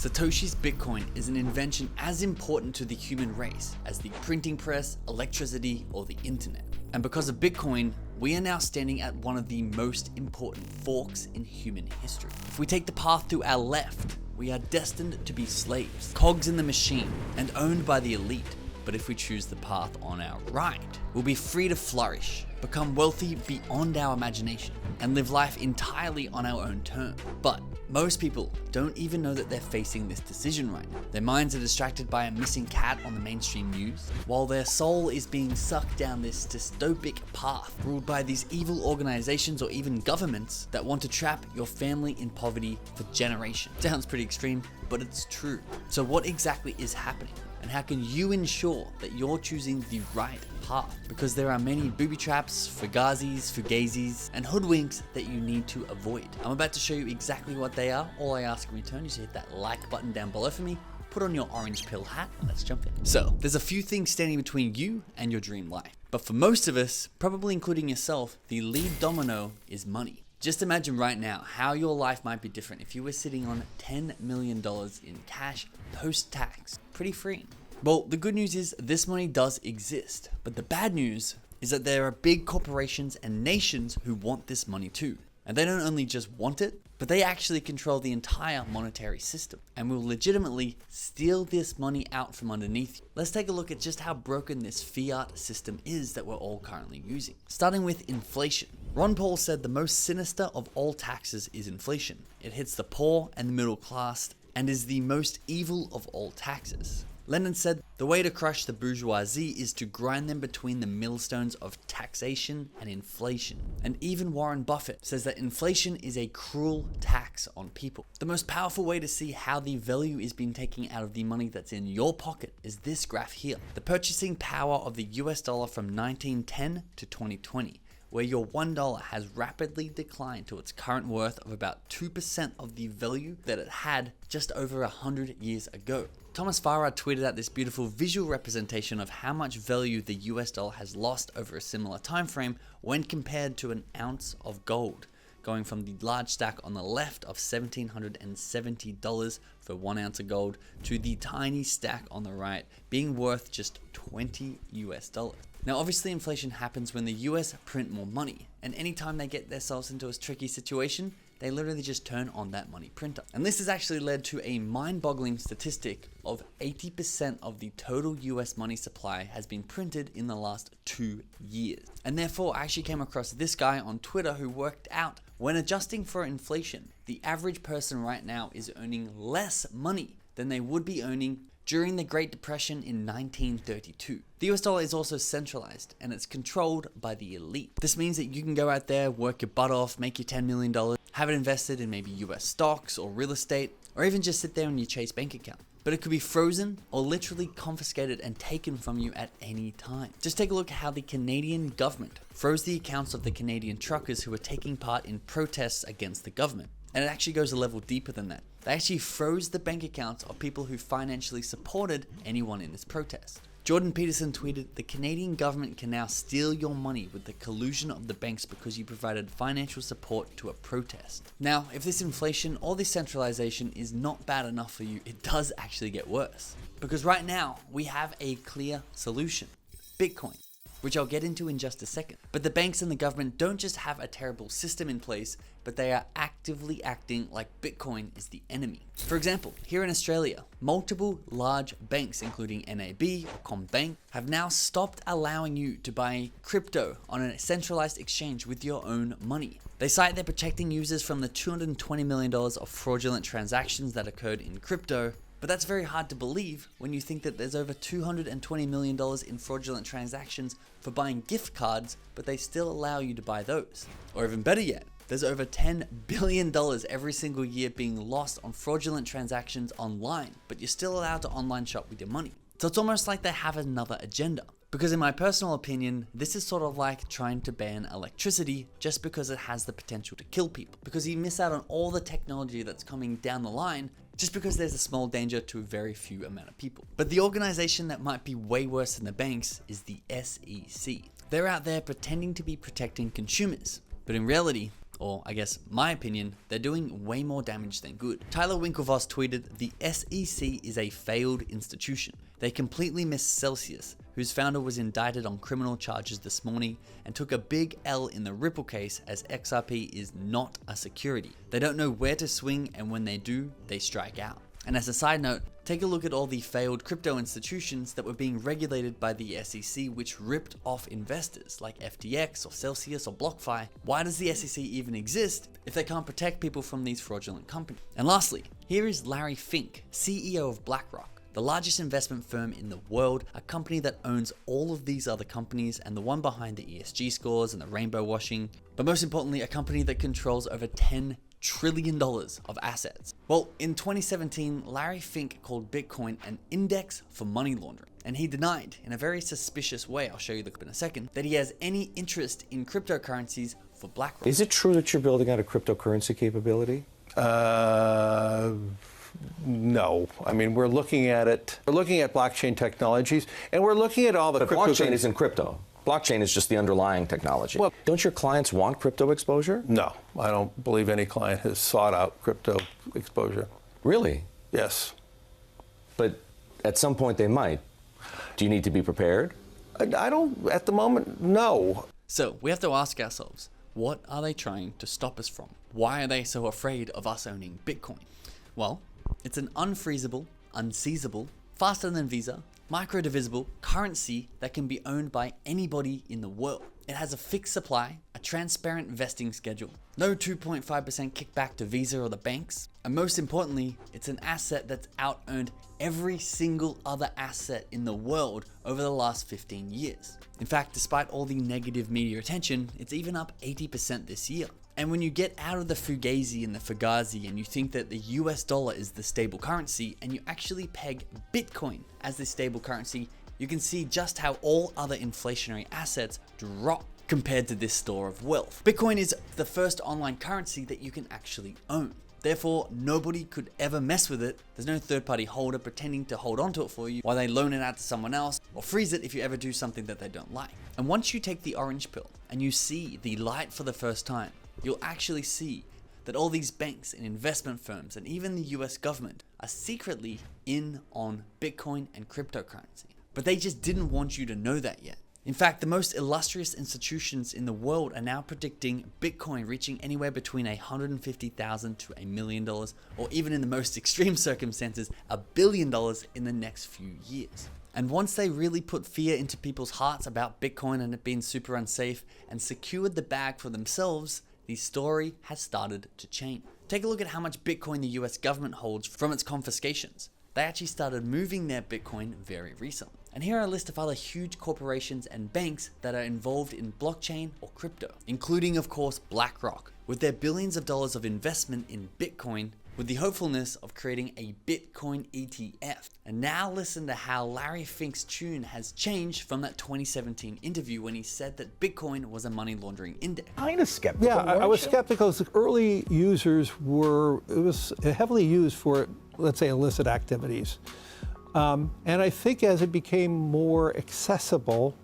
Satoshi's Bitcoin is an invention as important to the human race as the printing press, electricity, or the internet. And because of Bitcoin, we are now standing at one of the most important forks in human history. If we take the path to our left, we are destined to be slaves, cogs in the machine, and owned by the elite. But if we choose the path on our right, we'll be free to flourish, become wealthy beyond our imagination, and live life entirely on our own terms. But most people don't even know that they're facing this decision right now. Their minds are distracted by a missing cat on the mainstream news, while their soul is being sucked down this dystopic path ruled by these evil organizations or even governments that want to trap your family in poverty for generations. Sounds pretty extreme, but it's true. So what exactly is happening? And how can you ensure that you're choosing the right path? Because there are many booby traps, fugazis, and hoodwinks that you need to avoid. I'm about to show you exactly what they are. All I ask in return is to hit that like button down below for me, put on your orange pill hat, and let's jump in. So, there's a few things standing between you and your dream life. But for most of us, probably including yourself, the lead domino is money. Just imagine right now how your life might be different if you were sitting on $10 million in cash post-tax. Pretty freeing. Well, the good news is this money does exist, but the bad news is that there are big corporations and nations who want this money too. And they don't only just want it, but they actually control the entire monetary system and will legitimately steal this money out from underneath you. Let's take a look at just how broken this fiat system is that we're all currently using. Starting with inflation. Ron Paul said the most sinister of all taxes is inflation. It hits the poor and the middle class and is the most evil of all taxes. Lenin said, the way to crush the bourgeoisie is to grind them between the millstones of taxation and inflation. And even Warren Buffett says that inflation is a cruel tax on people. The most powerful way to see how the value is being taken out of the money that's in your pocket is this graph here. The purchasing power of the US dollar from 1910 to 2020. Where your $1 has rapidly declined to its current worth of about 2% of the value that it had just over 100 years ago. Thomas Farah tweeted out this beautiful visual representation of how much value the US dollar has lost over a similar time frame when compared to an ounce of gold, going from the large stack on the left of $1,770 for 1 ounce of gold to the tiny stack on the right being worth just $20 US. Now obviously inflation happens when the US print more money, and anytime they get themselves into a tricky situation, they literally just turn on that money printer. And this has actually led to a mind-boggling statistic of 80% of the total US money supply has been printed in the last 2 years. And therefore I actually came across this guy on Twitter who worked out when adjusting for inflation, the average person right now is earning less money than they would be earning during the Great Depression in 1932. The US dollar is also centralized and it's controlled by the elite. This means that you can go out there, work your butt off, make your $10 million, have it invested in maybe US stocks or real estate, or even just sit there in your Chase bank account. But it could be frozen or literally confiscated and taken from you at any time. Just take a look at how the Canadian government froze the accounts of the Canadian truckers who were taking part in protests against the government. And it actually goes a level deeper than that. They actually froze the bank accounts of people who financially supported anyone in this protest. Jordan Peterson tweeted, the Canadian government can now steal your money with the collusion of the banks because you provided financial support to a protest. Now, if this inflation or this centralization is not bad enough for you, it does actually get worse. Because right now, we have a clear solution. Bitcoin, which I'll get into in just a second. But the banks and the government don't just have a terrible system in place, but they are actively acting like Bitcoin is the enemy. For example, here in Australia, multiple large banks, including NAB or CommBank, have now stopped allowing you to buy crypto on a centralized exchange with your own money. They cite they're protecting users from the $220 million of fraudulent transactions that occurred in crypto. But that's very hard to believe when you think that there's over $220 million in fraudulent transactions for buying gift cards, but they still allow you to buy those. Or even better yet, there's over $10 billion every single year being lost on fraudulent transactions online, but you're still allowed to online shop with your money. So it's almost like they have another agenda. Because in my personal opinion, this is sort of like trying to ban electricity just because it has the potential to kill people. Because you miss out on all the technology that's coming down the line just because there's a small danger to a very few amount of people. But the organization that might be way worse than the banks is the SEC. They're out there pretending to be protecting consumers, but in reality, or I guess my opinion, they're doing way more damage than good. Tyler Winklevoss tweeted, "The SEC is a failed institution. They completely missed Celsius, whose founder was indicted on criminal charges this morning and took a big L in the Ripple case as XRP is not a security. They don't know where to swing, and when they do, they strike out." And as a side note, take a look at all the failed crypto institutions that were being regulated by the SEC, which ripped off investors like FTX or Celsius or BlockFi. Why does the SEC even exist if they can't protect people from these fraudulent companies? And lastly, here is Larry Fink, CEO of BlackRock, the largest investment firm in the world, a company that owns all of these other companies and the one behind the ESG scores and the rainbow washing, but most importantly, a company that controls over $10 trillion of assets. Well, in 2017, Larry Fink called Bitcoin an index for money laundering, and he denied, in a very suspicious way, I'll show you the clip in a second, that he has any interest in cryptocurrencies for BlackRock. Is it true that you're building out a cryptocurrency capability? No. I mean, we're looking at it. We're looking at blockchain technologies, and we're looking at all the But blockchain isn't crypto. Blockchain is just the underlying technology. Well, don't your clients want crypto exposure? No, I don't believe any client has sought out crypto exposure. Really? Yes. But at some point they might. Do you need to be prepared? I don't, at the moment, no. So we have to ask ourselves, what are they trying to stop us from? Why are they so afraid of us owning Bitcoin? Well, it's an unfreezable, unseizable, faster than Visa, micro-divisible currency that can be owned by anybody in the world. It has a fixed supply, a transparent vesting schedule, no 2.5% kickback to Visa or the banks, and most importantly, it's an asset that's out-earned every single other asset in the world over the last 15 years. In fact, despite all the negative media attention, it's even up 80% this year. And when you get out of the Fugazi and the Fugazi and you think that the US dollar is the stable currency and you actually peg Bitcoin as the stable currency, you can see just how all other inflationary assets drop compared to this store of wealth. Bitcoin is the first online currency that you can actually own. Therefore, nobody could ever mess with it. There's no third-party holder pretending to hold onto it for you while they loan it out to someone else or freeze it if you ever do something that they don't like. And once you take the orange pill and you see the light for the first time, you'll actually see that all these banks and investment firms and even the US government are secretly in on Bitcoin and cryptocurrency. But they just didn't want you to know that yet. In fact, the most illustrious institutions in the world are now predicting Bitcoin reaching anywhere between $150,000 to $1 million, or even in the most extreme circumstances, $1 billion in the next few years. And once they really put fear into people's hearts about Bitcoin and it being super unsafe and secured the bag for themselves, the story has started to change. Take a look at how much Bitcoin the US government holds from its confiscations. They actually started moving their Bitcoin very recently. And here are a list of other huge corporations and banks that are involved in blockchain or crypto, including of course BlackRock, with their billions of dollars of investment in Bitcoin with the hopefulness of creating a Bitcoin ETF. And now listen to how Larry Fink's tune has changed from that 2017 interview when he said that Bitcoin was a money laundering index. Kind of skeptical. Yeah, I was skeptical because early users it was heavily used for, let's say, illicit activities. And I think as it became more accessible,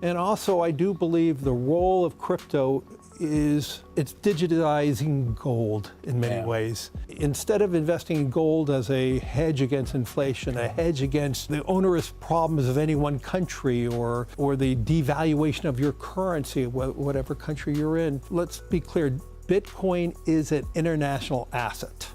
and also I do believe the role of crypto is it's digitizing gold in many ways. Instead of investing in gold as a hedge against inflation, a hedge against the onerous problems of any one country or the devaluation of your currency, whatever country you're in, let's be clear, Bitcoin is an international asset.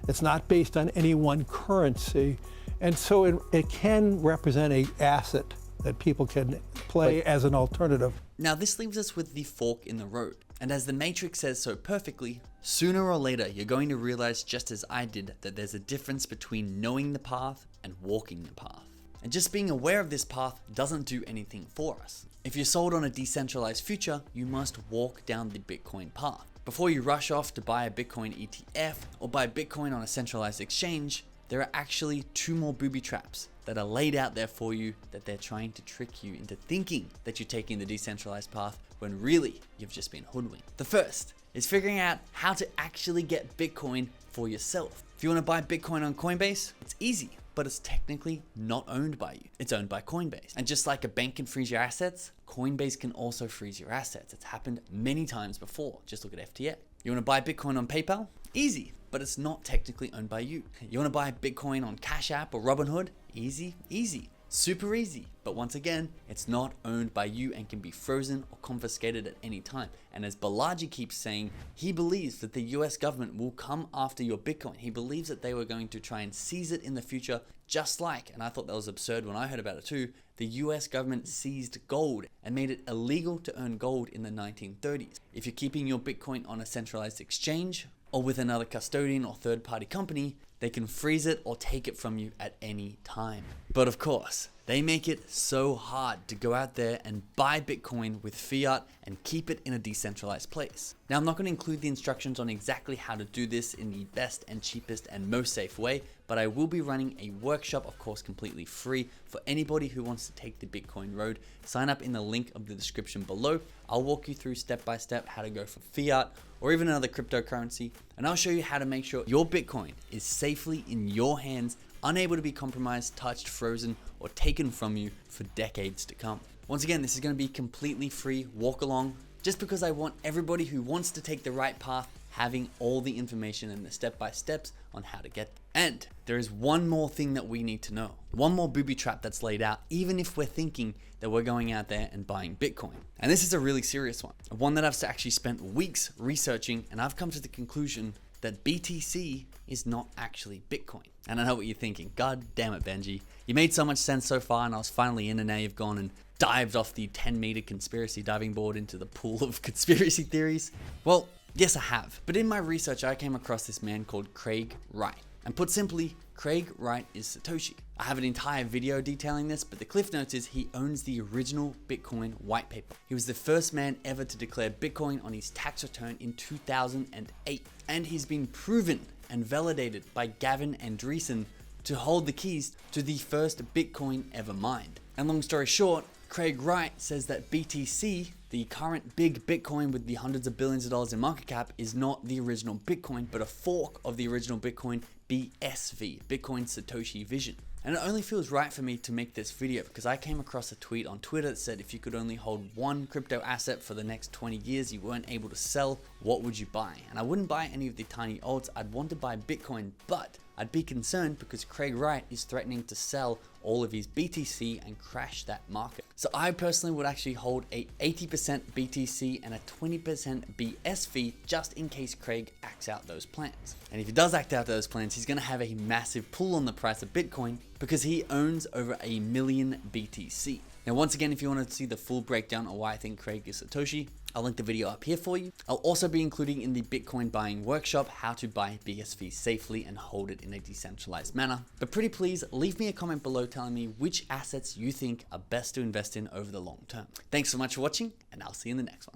It's not based on any one currency. And so it can represent an asset that people can play as an alternative. Now this leaves us with the fork in the road. And as the Matrix says so perfectly, sooner or later you're going to realize, just as I did, that there's a difference between knowing the path and walking the path. And just being aware of this path doesn't do anything for us. If you're sold on a decentralized future, you must walk down the Bitcoin path. Before you rush off to buy a Bitcoin ETF or buy Bitcoin on a centralized exchange, there are actually two more booby traps that are laid out there for you that they're trying to trick you into thinking that you're taking the decentralized path when really you've just been hoodwinked. The first is figuring out how to actually get Bitcoin for yourself. If you want to buy Bitcoin on Coinbase, it's easy. but it's technically not owned by you. It's owned by Coinbase. And just like a bank can freeze your assets, Coinbase can also freeze your assets. It's happened many times before. Just look at FTX. You want to buy Bitcoin on PayPal? Easy, but it's not technically owned by you. You want to buy Bitcoin on Cash App or Robinhood? Easy, easy. Super easy, but once again, it's not owned by you and can be frozen or confiscated at any time. And as Balaji keeps saying, he believes that the US government will come after your Bitcoin. He believes that they were going to try and seize it in the future, just like, and I thought that was absurd when I heard about it too, the US government seized gold and made it illegal to earn gold in the 1930s. If you're keeping your Bitcoin on a centralized exchange or with another custodian or third-party company, they can freeze it or take it from you at any time. But of course, they make it so hard to go out there and buy Bitcoin with fiat and keep it in a decentralized place. Now, I'm not going to include the instructions on exactly how to do this in the best and cheapest and most safe way, but I will be running a workshop, of course, completely free for anybody who wants to take the Bitcoin road. Sign up in the link of the description below. I'll walk you through step by step how to go for fiat or even another cryptocurrency, and I'll show you how to make sure your Bitcoin is safely in your hands, unable to be compromised, touched, frozen, or taken from you for decades to come. Once again, this is going to be completely free, walk along, just because I want everybody who wants to take the right path having all the information and the step-by-steps on how to get there. And there is one more thing that we need to know. One more booby trap that's laid out, even if we're thinking that we're going out there and buying Bitcoin. And this is a really serious one that I've actually spent weeks researching, and I've come to the conclusion that BTC is not actually Bitcoin. And I know what you're thinking. God damn it, Benji. You made so much sense so far, and I was finally in, and now you've gone and dived off the 10-meter conspiracy diving board into the pool of conspiracy theories. Well, yes, I have. But in my research, I came across this man called Craig Wright. And put simply, Craig Wright is Satoshi. I have an entire video detailing this, but the cliff notes is he owns the original Bitcoin white paper. He was the first man ever to declare Bitcoin on his tax return in 2008. And he's been proven and validated by Gavin Andresen to hold the keys to the first Bitcoin ever mined. And long story short, Craig Wright says that BTC, the current big Bitcoin with the hundreds of billions of dollars in market cap, is not the original Bitcoin, but a fork of the original Bitcoin, BSV, Bitcoin Satoshi Vision. And it only feels right for me to make this video because I came across a tweet on Twitter that said if you could only hold one crypto asset for the next 20 years, you weren't able to sell, what would you buy? And I wouldn't buy any of the tiny alts. I'd want to buy Bitcoin, but I'd be concerned because Craig Wright is threatening to sell all of his BTC and crash that market. So I personally would actually hold a 80% BTC and a 20% BSV just in case Craig acts out those plans. And if he does act out those plans, he's gonna have a massive pull on the price of Bitcoin because he owns over 1 million BTC. Now, once again, if you want to see the full breakdown on why I think Craig is Satoshi, I'll link the video up here for you. I'll also be including in the Bitcoin buying workshop how to buy BSV safely and hold it in a decentralized manner. But pretty please leave me a comment below telling me which assets you think are best to invest in over the long term. Thanks so much for watching, and I'll see you in the next one.